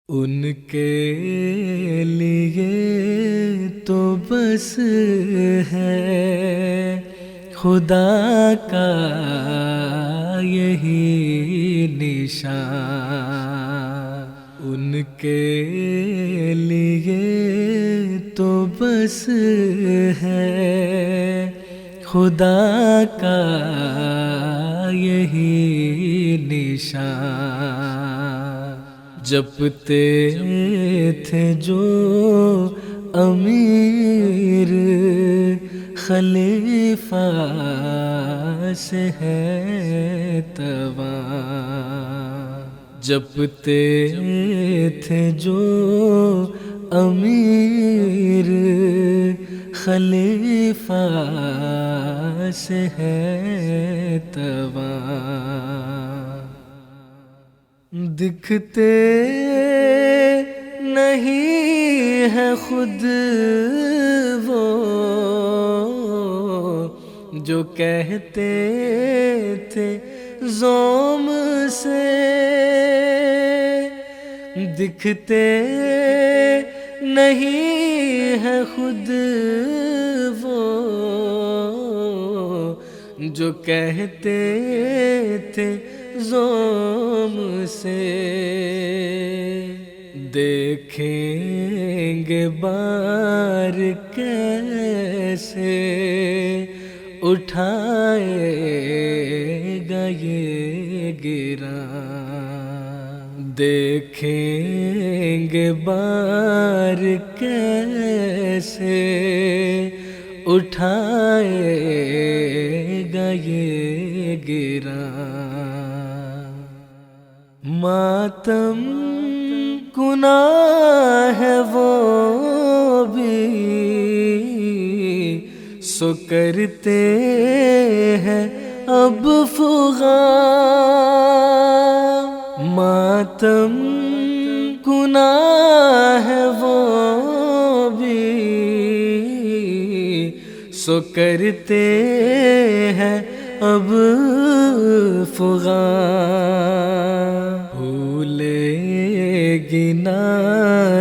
ان کے لیے تو بس ہے خدا کا یہی نشان، ان کے لیے تو بس ہے خدا کا یہی نشان۔ جپتے تھے جو امیر خلیفہ سے ہے تواں، جپتے تھے جو امیر خلیفہ سے ہے تواں، دکھتے نہیں ہے خود وہ جو کہتے تھے زوم سے، دکھتے نہیں ہے خود وہ جو کہتے تھے زوم سے، دیکھیں گے بار کیسے اٹھائے گا یہ گراں، دیکھیں گے بار کیسے اٹھائے گا یہ گراں۔ ماتم گناہ ہے وہ بھی سو کرتے ہیں اب فغاں، ماتم گناہ ہے وہ بھی سو کرتے ہیں اب فغاں، بھولے گی نہ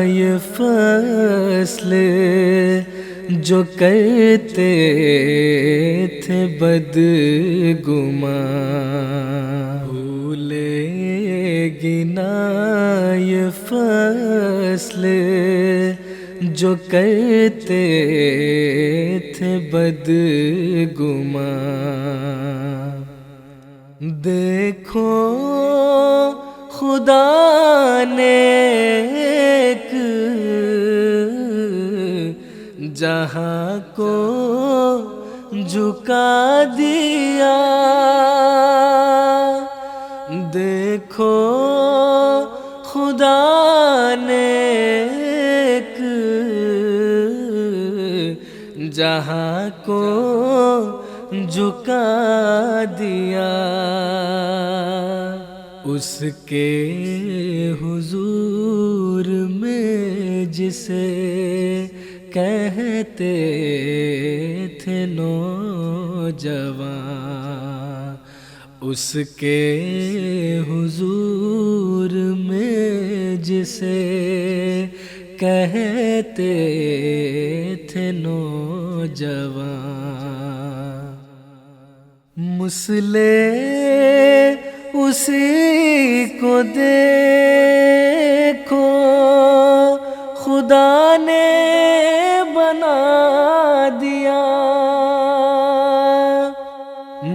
یہ فصل جو کرتے تھے بدگماں، بھولے گی نہ یہ فصل جو کرتے تھے بدگماں۔ دیکھو خدا نے ایک جہاں کو جھکا دیا، دیکھو خدا نے ایک جہاں کو جھکا دیا، اس کے حضور میں جسے کہتے تھے نوجوان، اس کے حضور میں جسے کہتے تھے نوجوان، مسلح اسی کو دیکھو خدا نے بنا دیا،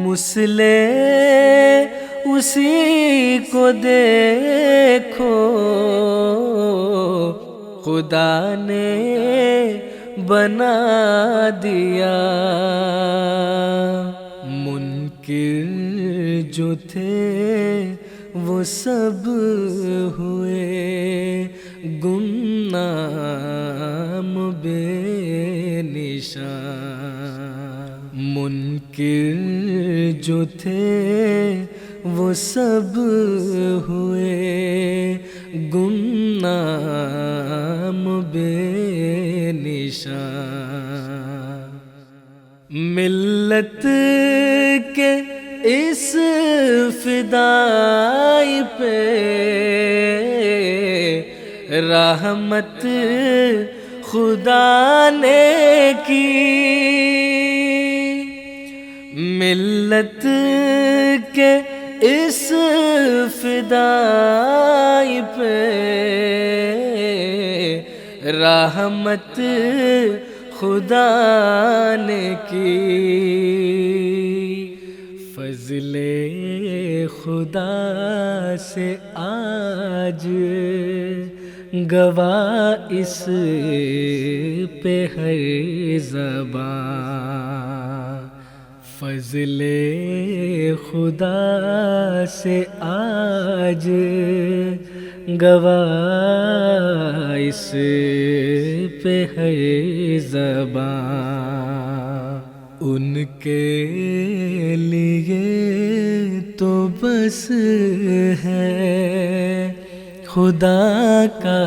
مسلح اسی کو دیکھو خدا نے بنا دیا، منکر جو تھے وہ سب ہوئے گمنام بے نشان، منکر جو تھے وہ سب ہوئے گمنام بے نشان، ملت کے اس فدائی پہ رحمت خدا نے کی، ملت کے اس فدائی پہ رحمت خدا نے کی، فضل خدا سے آج گواہ اس پہ ہر زبان، فضل خدا سے آج گواہ اس پہ ہے زبان، ان کے لیے تو بس ہے خدا کا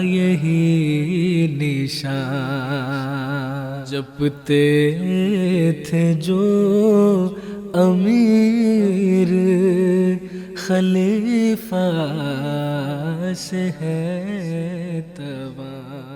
یہی نشان، جپتے تھے جو امیر خلیفہ سے ہے تباہ۔